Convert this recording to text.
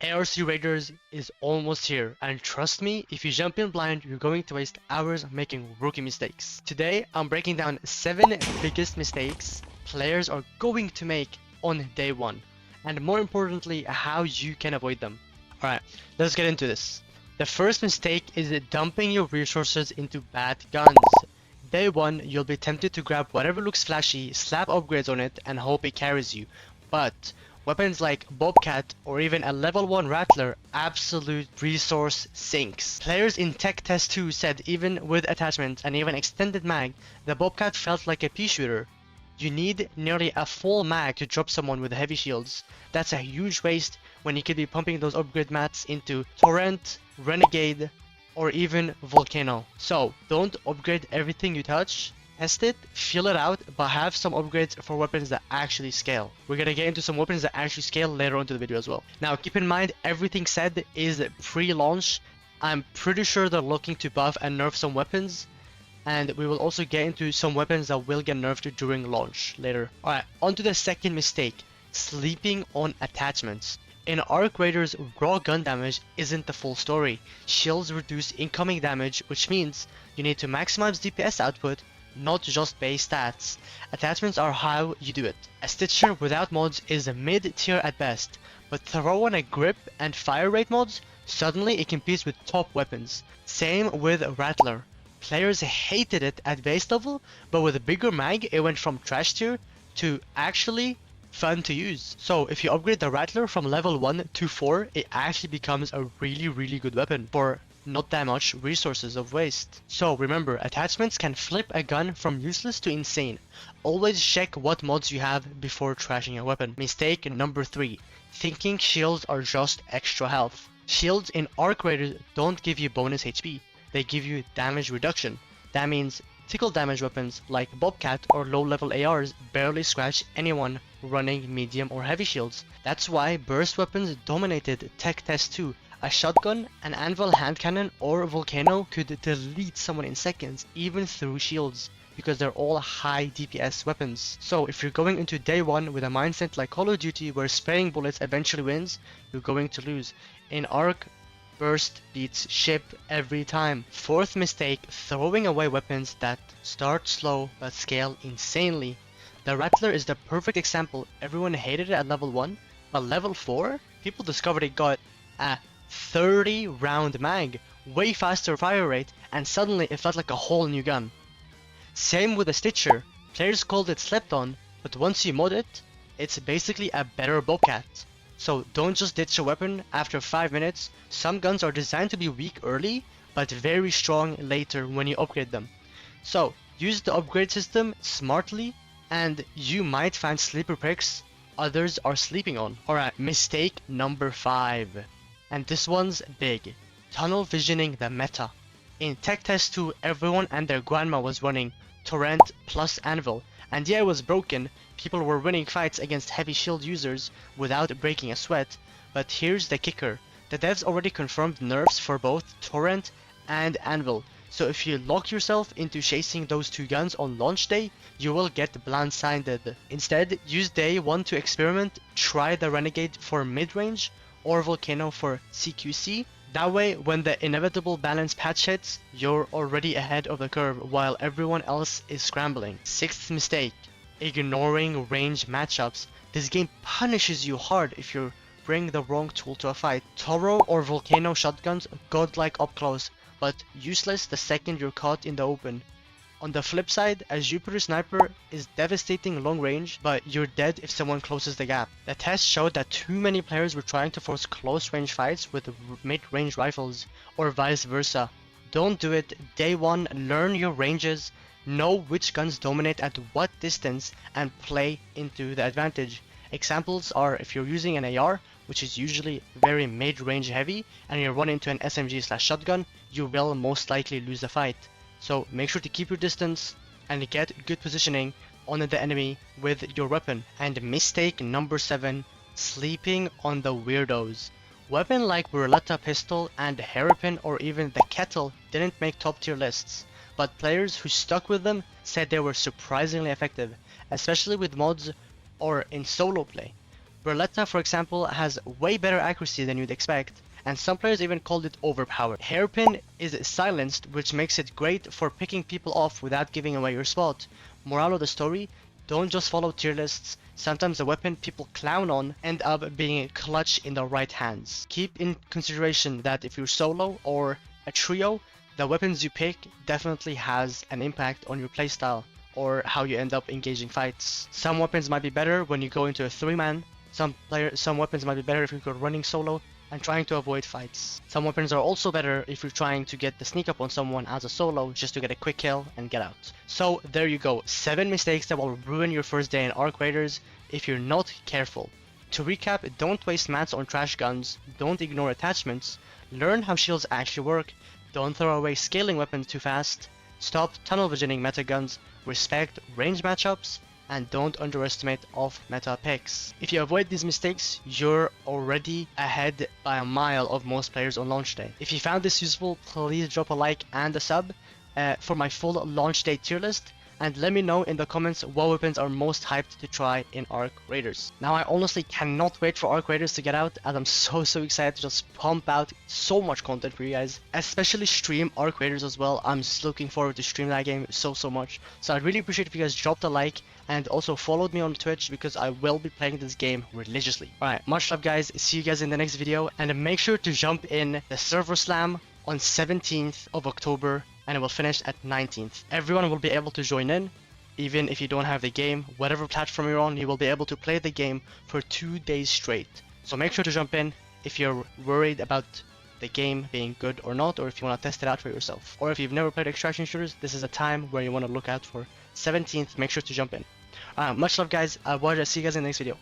ARC Raiders is almost here, and trust me, if you jump in blind, you're going to waste hours making rookie mistakes. Today, I'm breaking down 7 biggest mistakes players are going to make on day 1, and more importantly, how you can avoid them. Alright, let's get into this. The first mistake is dumping your resources into bad guns. Day 1, you'll be tempted to grab whatever looks flashy, slap upgrades on it, and hope it carries you. But weapons like Bobcat or even a level 1 Rattler absolute resource sinks. Players in Tech Test 2 said even with attachments and even extended mag, the Bobcat felt like a pea shooter. You need nearly a full mag to drop someone with heavy shields. That's a huge waste when you could be pumping those upgrade mats into Torrent, Renegade, or even Volcano. So don't upgrade everything you touch. Test it, feel it out, but have some upgrades for weapons that actually scale. We're gonna get into some weapons that actually scale later on to the video as well. Now keep in mind, everything said is pre-launch. I'm pretty sure they're looking to buff and nerf some weapons, and we will also get into some weapons that will get nerfed during launch later. Alright, on to the second mistake, sleeping on attachments. In Arc Raiders, raw gun damage isn't the full story. Shields reduce incoming damage, which means you need to maximize DPS output, not just base stats. Attachments are how you do it. A Stitcher without mods is mid-tier at best, but throw on a grip and fire rate mods, suddenly it competes with top weapons. Same with Rattler. Players hated it at base level, but with a bigger mag it went from trash tier to actually fun to use. So if you upgrade the Rattler from level 1 to 4, it actually becomes a really good weapon for not that much resources of waste. So remember, attachments can flip a gun from useless to insane. Always check what mods you have before trashing a weapon. Mistake number 3, thinking shields are just extra health. Shields in Arc Raiders don't give you bonus HP, they give you damage reduction. That means tickle damage weapons like Bobcat or low level ARs barely scratch anyone running medium or heavy shields. That's why burst weapons dominated Tech Test 2. A shotgun, an anvil hand cannon, or volcano could delete someone in seconds, even through shields, because they're all high DPS weapons. So if you're going into day 1 with a mindset like Call of Duty where spraying bullets eventually wins, you're going to lose. In Arc, burst beats ship every time. Fourth mistake, throwing away weapons that start slow but scale insanely. The Rattler is the perfect example. Everyone hated it at level 1, but level 4, people discovered it got a 30 round mag, way faster fire rate, and suddenly it felt like a whole new gun. Same with the Stitcher, players called it slept on, but once you mod it, it's basically a better Bobcat. So don't just ditch a weapon after 5 minutes. Some guns are designed to be weak early, but very strong later when you upgrade them. So use the upgrade system smartly, and you might find sleeper picks others are sleeping on. Alright, mistake number 5. And this one's big. Tunnel visioning the meta. In Tech Test 2, everyone and their grandma was running Torrent plus Anvil, and yeah, it was broken. People were winning fights against heavy shield users without breaking a sweat. But here's the kicker. The devs already confirmed nerfs for both Torrent and Anvil. So if you lock yourself into chasing those two guns on launch day, you will get blindsided. Instead, use day 1 to experiment, try the Renegade for mid-range, or Volcano for CQC. That way, when the inevitable balance patch hits, you're already ahead of the curve while everyone else is scrambling. Sixth mistake, ignoring range matchups. This game punishes you hard if you bring the wrong tool to a fight. Toro or Volcano shotguns, godlike up close, but useless the second you're caught in the open. On the flip side, a Jupiter Sniper is devastating long range, but you're dead if someone closes the gap. The test showed that too many players were trying to force close range fights with mid-range rifles, or vice versa. Don't do it. Day 1, learn your ranges, know which guns dominate at what distance, and play into the advantage. Examples are if you're using an AR, which is usually very mid-range heavy, and you run into an SMG/shotgun, you will most likely lose the fight. So make sure to keep your distance and get good positioning on the enemy with your weapon. And mistake number 7, sleeping on the weirdos. Weapon like Beretta pistol and Hairpin or even the Kettle didn't make top tier lists, but players who stuck with them said they were surprisingly effective, especially with mods or in solo play. Berletta, for example, has way better accuracy than you'd expect, and some players even called it overpowered. Hairpin is silenced, which makes it great for picking people off without giving away your spot. Moral of the story, don't just follow tier lists. Sometimes the weapon people clown on end up being clutch in the right hands. Keep in consideration that if you're solo or a trio, the weapons you pick definitely has an impact on your playstyle or how you end up engaging fights. Some weapons might be better when you go into a 3-man. Some weapons might be better if you go running solo and trying to avoid fights. Some weapons are also better if you're trying to get the sneak up on someone as a solo just to get a quick kill and get out. So there you go, 7 mistakes that will ruin your first day in Arc Raiders if you're not careful. To recap, don't waste mats on trash guns, don't ignore attachments, learn how shields actually work, don't throw away scaling weapons too fast, stop tunnel visioning meta guns, respect range matchups, and don't underestimate off-meta picks. If you avoid these mistakes, you're already ahead by a mile of most players on launch day. If you found this useful, please drop a like and a sub for my full launch day tier list, and let me know in the comments what weapons are most hyped to try in Arc Raiders. Now I honestly cannot wait for Arc Raiders to get out, as I'm so excited to just pump out so much content for you guys, especially stream Arc Raiders as well. I'm just looking forward to stream that game so much. So I'd really appreciate if you guys dropped a like and also followed me on Twitch, because I will be playing this game religiously. Alright, much love guys, see you guys in the next video, and make sure to jump in the server slam on 17th of October, and it will finish at 19th. Everyone will be able to join in, even if you don't have the game. Whatever platform you're on, you will be able to play the game for 2 days straight. So make sure to jump in if you're worried about the game being good or not, or if you want to test it out for yourself. Or if you've never played extraction shooters, this is a time where you want to look out for 17th. Make sure to jump in. Much love guys, I'll see you guys in the next video.